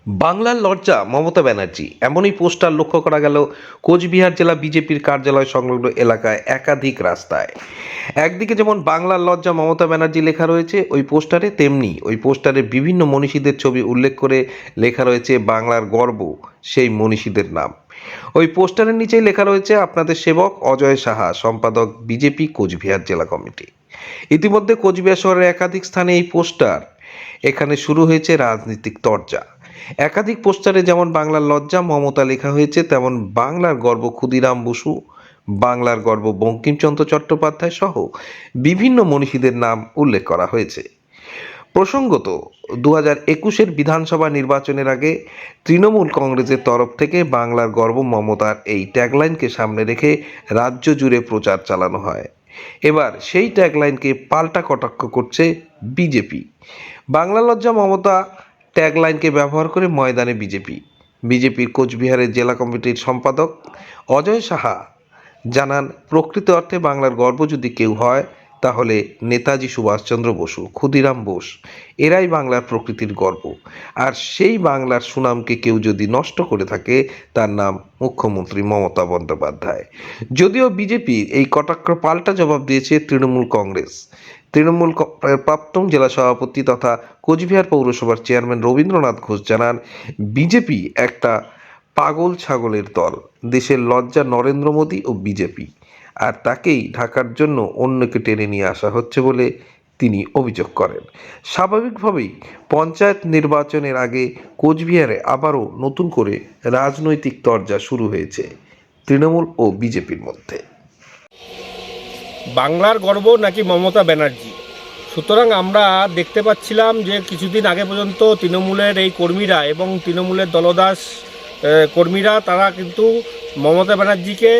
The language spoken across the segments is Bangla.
বাংলার লজ্জা মমতা ব্যানার্জি, এমনই পোস্টার লক্ষ্য করা গেল কোচবিহার জেলা বিজেপির কার্যালয় সংলগ্ন এলাকায় একাধিক রাস্তায়। একদিকে যেমন বাংলার লজ্জা মমতা ব্যানার্জি লেখা রয়েছে ওই পোস্টারে, তেমনি ওই পোস্টারে বিভিন্ন মনীষীদের ছবি উল্লেখ করে লেখা রয়েছে বাংলার গর্ব সেই মনীষীদের নাম। ওই পোস্টারের নিচেই লেখা রয়েছে আপনাদের সেবক অজয় সাহা, সম্পাদক বিজেপি কোচবিহার জেলা কমিটি। ইতিমধ্যে কোচবিহার শহরের একাধিক স্থানে এই পোস্টার, এখানে শুরু হয়েছে রাজনৈতিক তরজা। একাধিক পোস্টারে যেমন বাংলার লজ্জা মমতা লেখা হয়েছে, তেমন বাংলার গর্ব ক্ষুদিরাম বসু, বাংলার গর্ব বঙ্কিমচন্দ্র চট্টোপাধ্যায় সহ বিভিন্ন মনীষীদের নাম উল্লেখ করা হয়েছে। প্রসঙ্গত, 2021-এর বিধানসভা নির্বাচনের আগে তৃণমূল কংগ্রেসের তরফ থেকে বাংলার গর্ব মমতার এই ট্যাগলাইনকে সামনে রেখে রাজ্য জুড়ে প্রচার চালানো হয়। এবার সেই ট্যাগলাইনকে পাল্টা কটাক্ষ করছে বিজেপি। বাংলা লজ্জা মমতা ট্যাগলাইনকে ব্যবহার করে ময়দানে বিজেপির কোচবিহারের জেলা কমিটির সম্পাদক অজয় সাহা জানান, প্রকৃত অর্থে বাংলার গর্ব যদি কেউ হয় তাহলে নেতাজি সুভাষচন্দ্র বসু, ক্ষুদিরাম বোস, এরাই বাংলার প্রকৃতির গর্ব। আর সেই বাংলার সুনামকে কেউ যদি নষ্ট করে থাকে তার নাম মুখ্যমন্ত্রী মমতা বন্দ্যোপাধ্যায়। যদিও বিজেপির এই কটাক্ষ পাল্টা জবাব দিয়েছে তৃণমূল কংগ্রেস। তৃণমূল প্রাক্তন জেলা সভাপতি তথা কোচবিহার পৌরসভার চেয়ারম্যান রবীন্দ্রনাথ ঘোষ জানান, বিজেপি একটা পাগল ছাগলের দল। দেশের লজ্জা নরেন্দ্র মোদী ও বিজেপি, আর তাকেই ঢাকার জন্য অন্যকে টেনে নিয়ে আসা হচ্ছে বলে তিনি অভিযোগ করেন। স্বাভাবিকভাবেই পঞ্চায়েত নির্বাচনের আগে কোচবিহারে আবারও নতুন করে রাজনৈতিক তরজা শুরু হয়েছে তৃণমূল ও বিজেপির মধ্যে। বাংলার গর্ব নাকি মমতা ব্যানার্জি? সুতরাং আমরা দেখতে পাচ্ছিলাম যে কিছুদিন আগে পর্যন্ত তৃণমূলের এই কর্মীরা এবং তৃণমূলের দলদাস কর্মীরা তারা কিন্তু মমতা ব্যানার্জিকে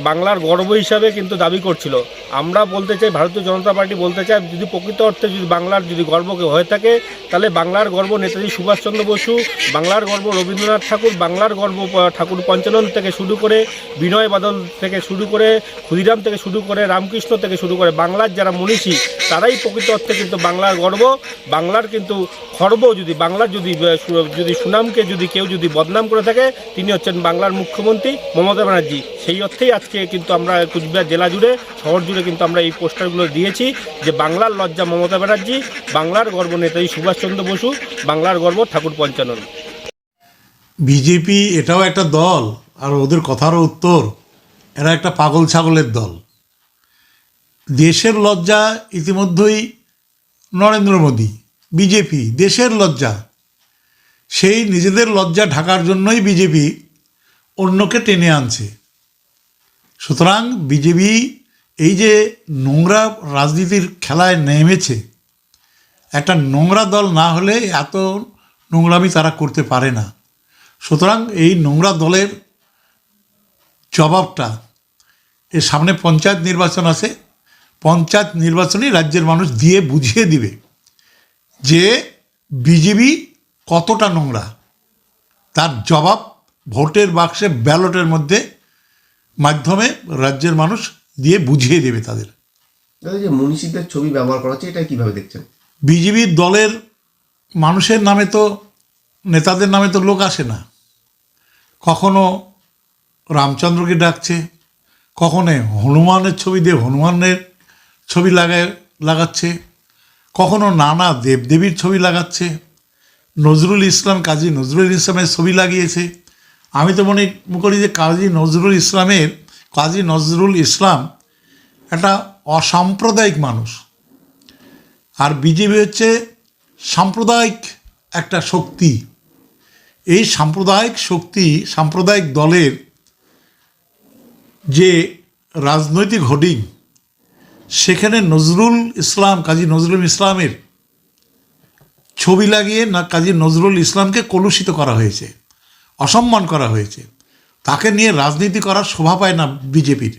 বাংলার গর্ব হিসাবে কিন্তু দাবি করছিল। আমরা বলতে চাই, ভারতীয় জনতা পার্টি বলতে চাই, যদি প্রকৃত অর্থে যদি বাংলার যদি গর্ব হয়ে থাকে তাহলে বাংলার গর্ব নেতাজি সুভাষচন্দ্র বসু, বাংলার গর্ব রবীন্দ্রনাথ ঠাকুর, বাংলার গর্ব ঠাকুর পঞ্চানন থেকে শুরু করে বিনয় বাদল থেকে শুরু করে ক্ষুদিরাম থেকে শুরু করে রামকৃষ্ণ থেকে শুরু করে বাংলার যারা মনীষী তারাই প্রকৃত অর্থে কিন্তু বাংলার গর্ব। বাংলার কিন্তু খর্ব, যদি বাংলার যদি সুনামকে যদি কেউ যদি বদনাম করে থাকে তিনি হচ্ছেন বাংলার মুখ্যমন্ত্রী মমতা ব্যানার্জি। সেই অর্থেই আজকে কিন্তু আমরা কোচবিহার জেলা জুড়ে, শহর জুড়ে কিন্তু আমরা এই পোস্টারগুলো দিয়েছি যে বাংলার লজ্জা মমতা ব্যানার্জি, বাংলার গর্ব নেতাজি সুভাষচন্দ্র বসু, বাংলার গর্ব ঠাকুর পঞ্চানন। বিজেপি এটাও একটা দল, আর ওদের কথারও উত্তর, এরা একটা পাগল ছাগলের দল। দেশের লজ্জা ইতিমধ্যেই নরেন্দ্র মোদী, বিজেপি দেশের লজ্জা। সেই নিজেদের লজ্জা ঢাকার জন্যই বিজেপি অন্যকে টেনে আনছে। সুতরাং বিজেপি এই যে নোংরা রাজনীতির খেলায় নেমেছে, একটা নোংরা দল না হলে এত নোংরামি তারা করতে পারে না। সুতরাং এই নোংরা দলের জবাবটা, এর সামনে পঞ্চায়েত নির্বাচন আছে, পঞ্চায়েত নির্বাচনই রাজ্যের মানুষ দিয়ে বুঝিয়ে দিবে যে বিজেপি কতটা নোংরা। তার জবাব ভোটের বাক্সে ব্যালটের মাধ্যমে রাজ্যের মানুষ দিয়ে বুঝিয়ে দেবে তাদের। যে মনীষীদের ছবি ব্যবহার করা হচ্ছে, এটা কিভাবে দেখছেন? বিজেপির দলের মানুষের নামে তো, নেতাদের নামে তো লোক আসে না। কখনো রামচন্দ্রকে ডাকছে, কখনো হনুমানের ছবি দিয়ে হনুমানের ছবি লাগাচ্ছে, কখনো নানা দেবদেবীর ছবি লাগাচ্ছে, নজরুল ইসলাম, কাজী নজরুল ইসলামের ছবি লাগিয়েছে। আমি তো মনে করি যে কাজী নজরুল ইসলাম একটা অসাম্প্রদায়িক মানুষ, আর বিজেপি হচ্ছে সাম্প্রদায়িক একটা শক্তি। এই সাম্প্রদায়িক শক্তি, সাম্প্রদায়িক দলের যে রাজনৈতিক হোর্ডিং, সেখানে কাজী নজরুল ইসলামের ছবি লাগিয়ে কাজী নজরুল ইসলামকে কলুষিত করা হয়েছে, অসম্মান করা হয়েছে। তাকে নিয়ে রাজনীতি করার শোভা পায় না বিজেপির।